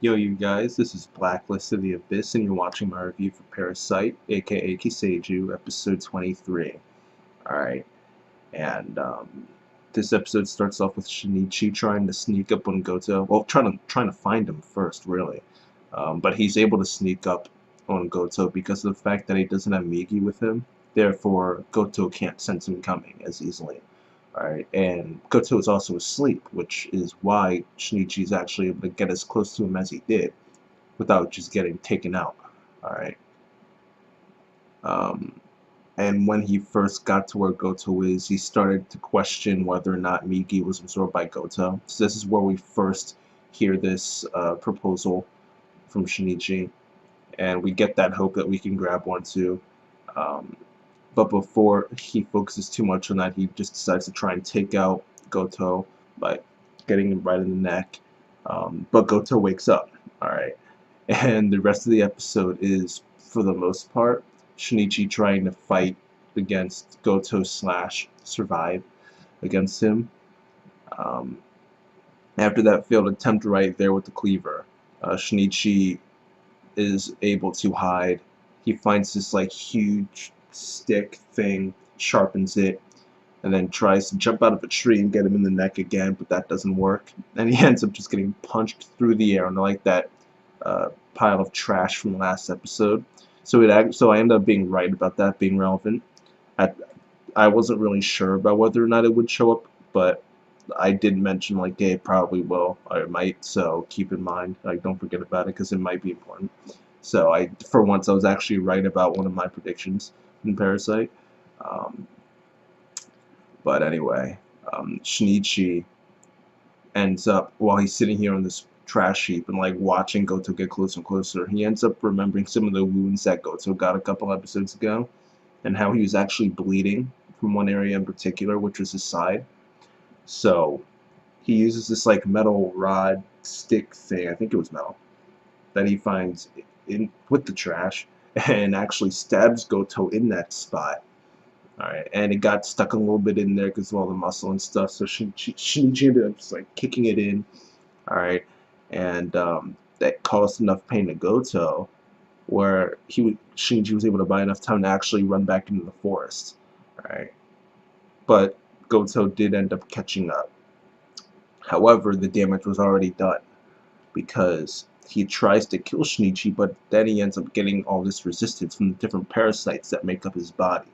Yo, you guys, this is Blacklist of the Abyss, and you're watching my review for Parasyte, aka Kiseijuu, episode 23. Alright, and this episode starts off with Shinichi trying to sneak up on Goto. Well, trying to find him first, really. But he's able to sneak up on Goto because of the fact that he doesn't have Migi with him. Therefore, Goto can't sense him coming as easily. Alright, and Goto is also asleep, which is why Shinichi is actually able to get as close to him as he did without just getting taken out. Alright. Um, and when he first got to where Goto is, he started to question whether or not Migi was absorbed by Goto. So this is where we first hear this proposal from Shinichi, and we get that hope that we can grab one too. Um, but before he focuses too much on that, he just decides to try and take out Goto by getting him right in the neck. But Goto wakes up. Alright. And the rest of the episode is, for the most part, Shinichi trying to fight against Goto slash survive against him. Um, After that failed attempt right there with the cleaver, Shinichi is able to hide. He finds this like huge stick thing, sharpens it, and then tries to jump out of a tree and get him in the neck again, but that doesn't work. And he ends up just getting punched through the air, and like that pile of trash from the last episode. So I ended up being right about that being relevant. I wasn't really sure about whether or not it would show up, but I did mention like, hey, it probably will, or it might. So keep in mind, like, don't forget about it because it might be important. So for once, I was actually right about one of my predictions in Parasyte. Um, but anyway, Shinichi ends up, while he's sitting here on this trash heap and like watching Goto get closer and closer, he ends up remembering some of the wounds that Goto got a couple episodes ago and how he was actually bleeding from one area in particular, which was his side. So he uses this like metal rod stick thing, I think it was metal, that he finds in with the trash and actually stabs Goto in that spot. Alright, and it got stuck a little bit in there because of all the muscle and stuff, so Shinichi ended up just like kicking it in. Alright, and that caused enough pain to Goto where Shinichi was able to buy enough time to actually run back into the forest. Alright, but Goto did end up catching up. However, the damage was already done because he tries to kill Shinichi, but then he ends up getting all this resistance from the different parasites that make up his body.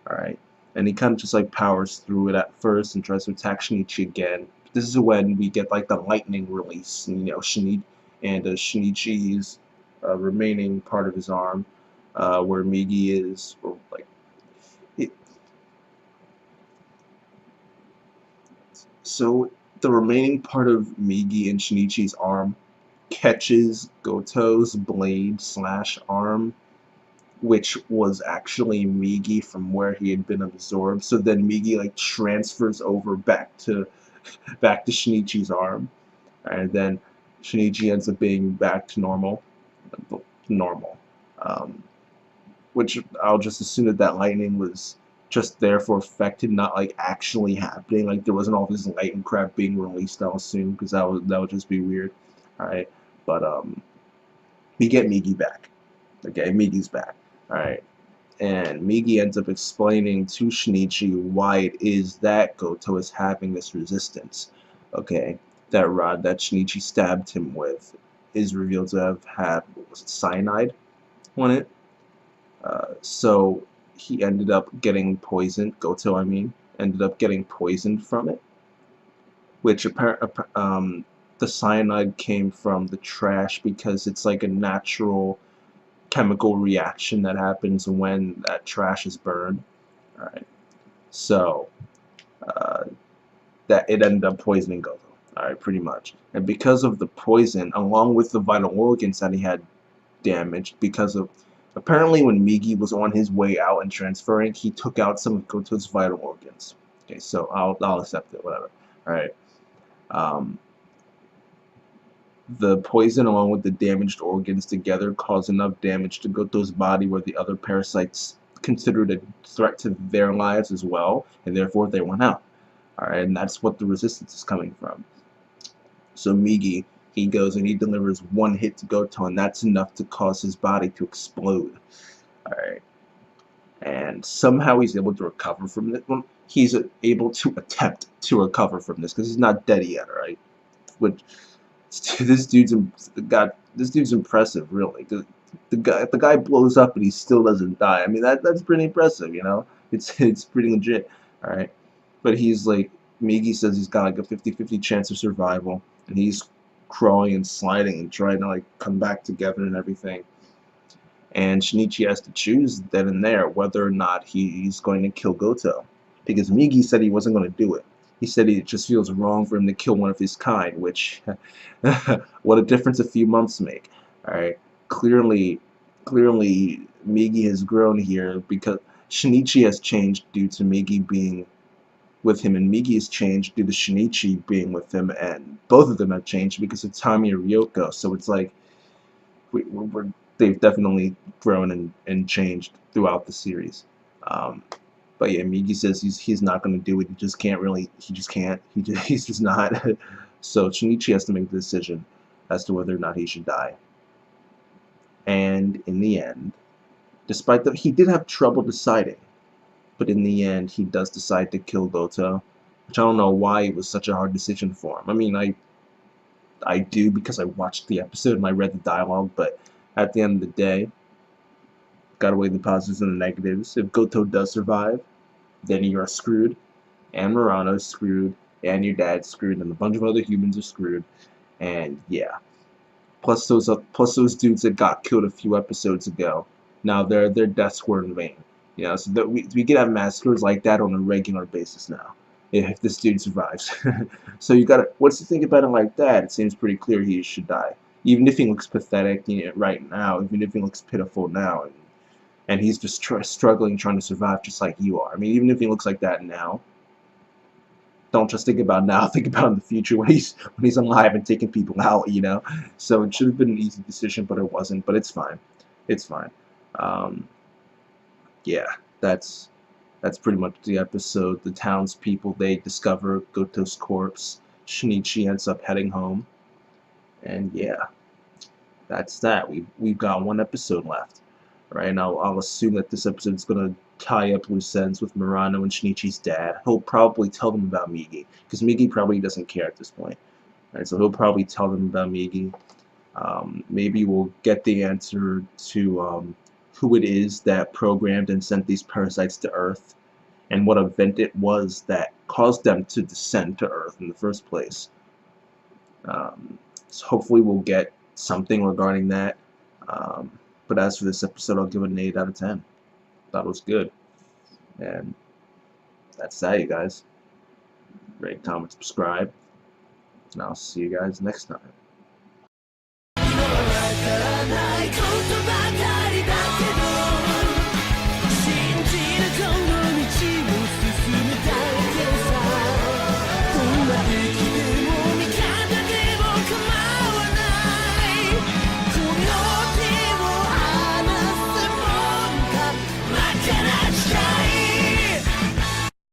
Alright, and he kind of just like powers through it at first and tries to attack Shinichi again. This is when we get like the lightning release, and Shinichi's remaining part of his arm, where Migi is, or like it. So the remaining part of Migi and Shinichi's arm catches Goto's blade slash arm, which was actually Migi from where he had been absorbed. So then Migi like transfers over back to Shinichi's arm, and then Shinichi ends up being back to normal. Um, which I'll just assume that lightning was just there for effect and not like actually happening. Like there wasn't all this lightning crap being released. I'll assume because that would just be weird. All right, but we get Migi back. Okay, Migi's back. Alright. And Migi ends up explaining to Shinichi why it is that Goto is having this resistance. Okay. That rod that Shinichi stabbed him with is revealed to have had, what was it, cyanide on it. So he ended up getting poisoned, Goto I mean, ended up getting poisoned from it. Which the cyanide came from the trash because it's like a natural chemical reaction that happens when that trash is burned. Alright, so that it ended up poisoning Goto. Alright, pretty much. And because of the poison, along with the vital organs that he had damaged, because of apparently when Migi was on his way out and transferring, he took out some of Goto's vital organs. Okay, so I'll accept it, whatever. Alright. The poison along with the damaged organs together caused enough damage to Goto's body where the other parasites considered a threat to their lives as well, and therefore they went out. Alright, and that's what the resistance is coming from. So Migi, He goes and he delivers one hit to Goto, and that's enough to cause his body to explode. Alright. And somehow he's able to recover from this. Well, he's able to attempt to recover from this because he's not dead yet, right? Which this dude's impressive, really. The guy blows up and he still doesn't die. I mean, that's pretty impressive, you know. It's pretty legit, all right. But he's like, Migi says he's got like a 50-50 chance of survival, and he's crawling and sliding and trying to like come back together and everything. And Shinichi has to choose then and there whether or not he's going to kill Goto, because Migi said he wasn't going to do it. He said it just feels wrong for him to kill one of his kind, which, what a difference a few months make. Alright, clearly Migi has grown here because Shinichi has changed due to Migi being with him, and Migi has changed due to Shinichi being with him, and both of them have changed because of Tommy or Ryoko. So it's like, they've definitely grown and changed throughout the series. But yeah, Migi says he's not going to do it. He just can't really. He just can't. He's just not. So Shinichi has to make the decision as to whether or not he should die. And in the end, despite that, he did have trouble deciding. But in the end, he does decide to kill Goto, which I don't know why it was such a hard decision for him. I mean, I do because I watched the episode and I read the dialogue, but at the end of the day, gotta weigh the positives and the negatives. If Goto does survive, then you're screwed, and Murano's screwed, and your dad's screwed, and a bunch of other humans are screwed, and yeah. Plus those dudes that got killed a few episodes ago. Now their deaths were in vain. You know, so that we can have massacres like that on a regular basis now, if this dude survives. So you gotta. Once you think about it like that, it seems pretty clear he should die. Even if he looks pathetic, you know, right now, even if he looks pitiful now, and he's just struggling, trying to survive just like you are. I mean, even if he looks like that now, don't just think about now, think about in the future when he's alive and taking people out, you know? So it should have been an easy decision, but it wasn't, but it's fine. It's fine. Yeah, that's pretty much the episode. The townspeople, they discover Goto's corpse. Shinichi ends up heading home. And yeah, that's that. We've got one episode left. Right now, I'll assume that this episode is going to tie up loose ends with Murano and Shinichi's dad. He'll probably tell them about Migi, because Migi probably doesn't care at this point. Right, so he'll probably tell them about Migi. Maybe we'll get the answer to who it is that programmed and sent these parasites to Earth, and what event it was that caused them to descend to Earth in the first place. So hopefully we'll get something regarding that. But as for this episode, I'll give it an 8 out of 10. Thought it was good. And that's that, you guys. Rate, comment, subscribe. And I'll see you guys next time.